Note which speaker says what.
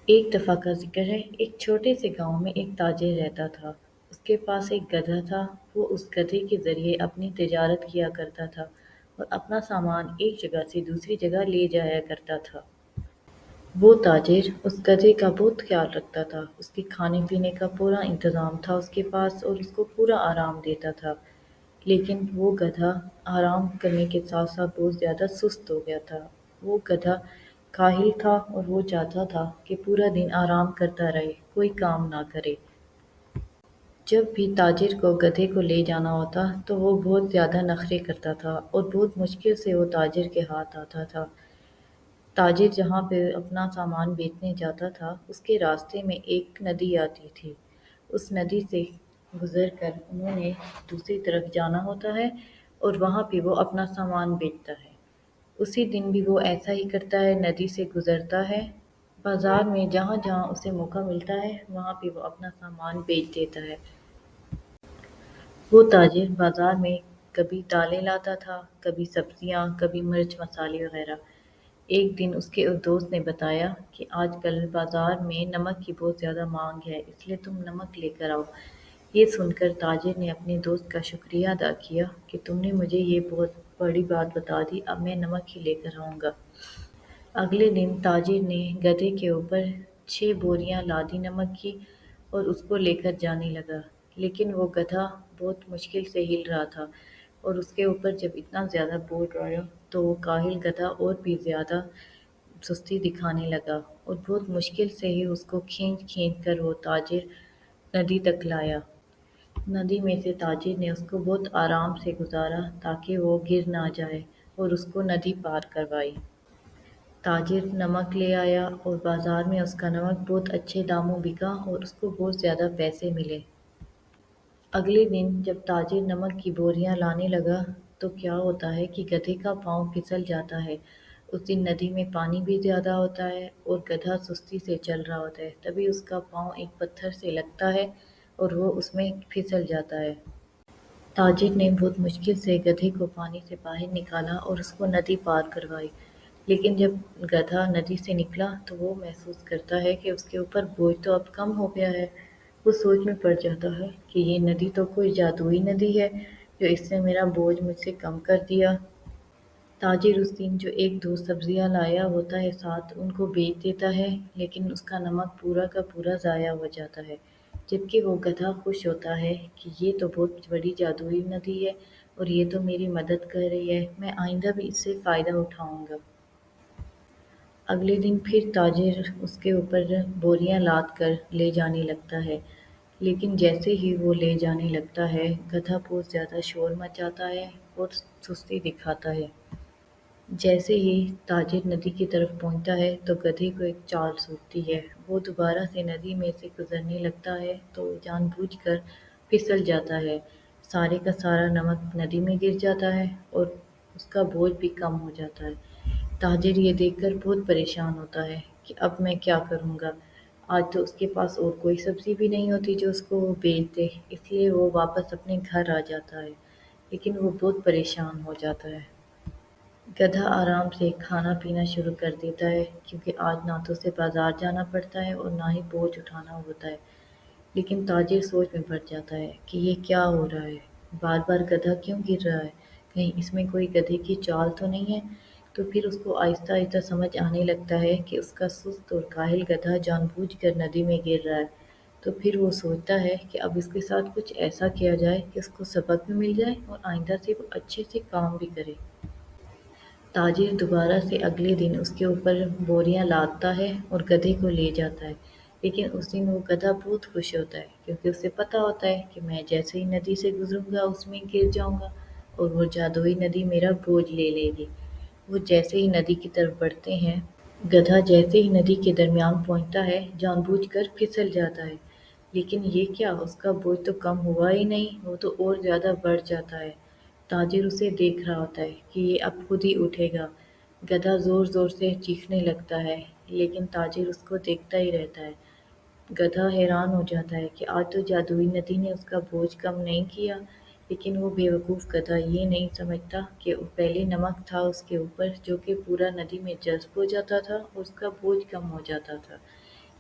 Speaker 1: ایک دفعہ کا ذکر ہے، ایک چھوٹے سے گاؤں میں ایک تاجر رہتا تھا۔ اس کے پاس ایک گدھا تھا۔ وہ اس گدھے کے ذریعے اپنی تجارت کیا کرتا تھا اور اپنا سامان ایک جگہ سے دوسری جگہ لے جایا کرتا تھا۔ وہ تاجر اس گدھے کا بہت خیال رکھتا تھا۔ اس کے کھانے پینے کا پورا انتظام تھا اس کے پاس اور اس کو پورا آرام دیتا تھا۔ لیکن وہ گدھا آرام کرنے کے ساتھ ساتھ بہت زیادہ سست ہو گیا تھا۔ وہ گدھا کاہل تھا اور وہ چاہتا تھا کہ پورا دن آرام کرتا رہے، کوئی کام نہ کرے۔ جب بھی تاجر کو گدھے کو لے جانا ہوتا تو وہ بہت زیادہ نخرے کرتا تھا اور بہت مشکل سے وہ تاجر کے ہاتھ آتا تھا۔ تاجر جہاں پہ اپنا سامان بیچنے جاتا تھا، اس کے راستے میں ایک ندی آتی تھی۔ اس ندی سے گزر کر انہوں نے دوسری طرف جانا ہوتا ہے اور وہاں پہ وہ اپنا سامان بیچتا ہے۔ اسی دن بھی وہ ایسا ہی کرتا ہے، ندی سے گزرتا ہے، بازار میں جہاں جہاں اسے موقع ملتا ہے وہاں پہ وہ اپنا سامان بیچ دیتا ہے۔ وہ تاجر بازار میں کبھی دالیں لاتا تھا، کبھی سبزیاں، کبھی مرچ مسالے وغیرہ۔ ایک دن اس کے ایک دوست نے بتایا کہ آج کل بازار میں نمک کی بہت زیادہ مانگ ہے، اس لیے تم نمک لے کر آؤ۔ یہ سن کر تاجر نے اپنے دوست کا شکریہ ادا کیا کہ تم نے مجھے یہ بہت بڑی بات بتا دی، اب میں نمک ہی لے کر آؤں گا۔ اگلے دن تاجر نے گدھے کے اوپر 6 بوریاں لادی نمک کی اور اس کو لے کر جانے لگا، لیکن وہ گدھا بہت مشکل سے ہل رہا تھا اور اس کے اوپر جب اتنا زیادہ بوجھ آیا تو وہ کاہل گدھا اور بھی زیادہ سستی دکھانے لگا اور بہت مشکل سے ہی اس کو کھینچ کھینچ کر وہ تاجر ندی تک لایا۔ ندی میں سے تاجر نے اس کو بہت آرام سے گزارا تاکہ وہ گر نہ جائے اور اس کو ندی پار کروائی۔ تاجر نمک لے آیا اور بازار میں اس کا نمک بہت اچھے داموں بکا اور اس کو بہت زیادہ پیسے ملے۔ اگلے دن جب تاجر نمک کی بوریاں لانے لگا تو کیا ہوتا ہے کہ گدھے کا پاؤں پھسل جاتا ہے۔ اس دن ندی میں پانی بھی زیادہ ہوتا ہے اور گدھا سستی سے چل رہا ہوتا ہے، تبھی اس کا پاؤں ایک پتھر سے لگتا ہے اور وہ اس میں پھسل جاتا ہے۔ تاجر نے بہت مشکل سے گدھے کو پانی سے باہر نکالا اور اس کو ندی پار کروائی، لیکن جب گدھا ندی سے نکلا تو وہ محسوس کرتا ہے کہ اس کے اوپر بوجھ تو اب کم ہو گیا ہے۔ وہ سوچ میں پڑ جاتا ہے کہ یہ ندی تو کوئی جادوئی ندی ہے جو اس نے میرا بوجھ مجھ سے کم کر دیا۔ تاجر اس دن جو ایک دو سبزیاں لایا ہوتا ہے ساتھ ان کو بیچ دیتا ہے، لیکن اس کا نمک پورا کا پورا ضائع ہو جاتا ہے، جبکہ وہ گدھا خوش ہوتا ہے کہ یہ تو بہت بڑی جادوئی ندی ہے اور یہ تو میری مدد کر رہی ہے، میں آئندہ بھی اس سے فائدہ اٹھاؤں گا۔ اگلے دن پھر تاجر اس کے اوپر بوریاں لاد کر لے جانے لگتا ہے، لیکن جیسے ہی وہ لے جانے لگتا ہے گدھا بہت زیادہ شور مچاتا ہے اور سستی دکھاتا ہے۔ جیسے ہی تاجر ندی کی طرف پہنچتا ہے تو گدھے کو ایک چال سوچتی ہے۔ وہ دوبارہ سے ندی میں سے گزرنے لگتا ہے تو وہ جان بوجھ کر پھسل جاتا ہے، سارے کا سارا نمک ندی میں گر جاتا ہے اور اس کا بوجھ بھی کم ہو جاتا ہے۔ تاجر یہ دیکھ کر بہت پریشان ہوتا ہے کہ اب میں کیا کروں گا، آج تو اس کے پاس اور کوئی سبزی بھی نہیں ہوتی جو اس کو وہ بیچ دے، اس لیے وہ واپس اپنے گھر آ جاتا ہے، لیکن وہ بہت پریشان ہو جاتا ہے۔ گدھا آرام سے کھانا پینا شروع کر دیتا ہے کیونکہ آج نہ تو اسے بازار جانا پڑتا ہے اور نہ ہی بوجھ اٹھانا ہوتا ہے، لیکن تاجر سوچ میں پڑ جاتا ہے کہ یہ کیا ہو رہا ہے، بار بار گدھا کیوں گر رہا ہے، کہیں اس میں کوئی گدھے کی چال تو نہیں ہے۔ تو پھر اس کو آہستہ آہستہ سمجھ آنے لگتا ہے کہ اس کا سست اور کاہل گدھا جان بوجھ کر ندی میں گر رہا ہے۔ تو پھر وہ سوچتا ہے کہ اب اس کے ساتھ کچھ ایسا کیا جائے کہ اس کو سبق بھی مل جائے اور آئندہ سے وہ اچھے سے کام بھی کرے۔ تاجر دوبارہ سے اگلے دن اس کے اوپر بوریاں لادتا ہے اور گدھے کو لے جاتا ہے، لیکن اس دن وہ گدھا بہت خوش ہوتا ہے کیونکہ اسے پتہ ہوتا ہے کہ میں جیسے ہی ندی سے گزروں گا اس میں گر جاؤں گا اور وہ جادوئی ندی میرا بوجھ لے لے گی۔ وہ جیسے ہی ندی کی طرف بڑھتے ہیں، گدھا جیسے ہی ندی کے درمیان پہنچتا ہے جان بوجھ کر پھسل جاتا ہے، لیکن یہ کیا، اس کا بوجھ تو کم ہوا ہی نہیں، وہ تو اور زیادہ بڑھ جاتا ہے۔ تاجر اسے دیکھ رہا ہوتا ہے کہ یہ اب خود ہی اٹھے گا۔ گدھا زور زور سے چیخنے لگتا ہے، لیکن تاجر اس کو دیکھتا ہی رہتا ہے۔ گدھا حیران ہو جاتا ہے کہ آج تو جادوئی ندی نے اس کا بوجھ کم نہیں کیا، لیکن وہ بیوقوف گدھا یہ نہیں سمجھتا کہ پہلے نمک تھا اس کے اوپر جو کہ پورا ندی میں جذب ہو جاتا تھا اور اس کا بوجھ کم ہو جاتا تھا،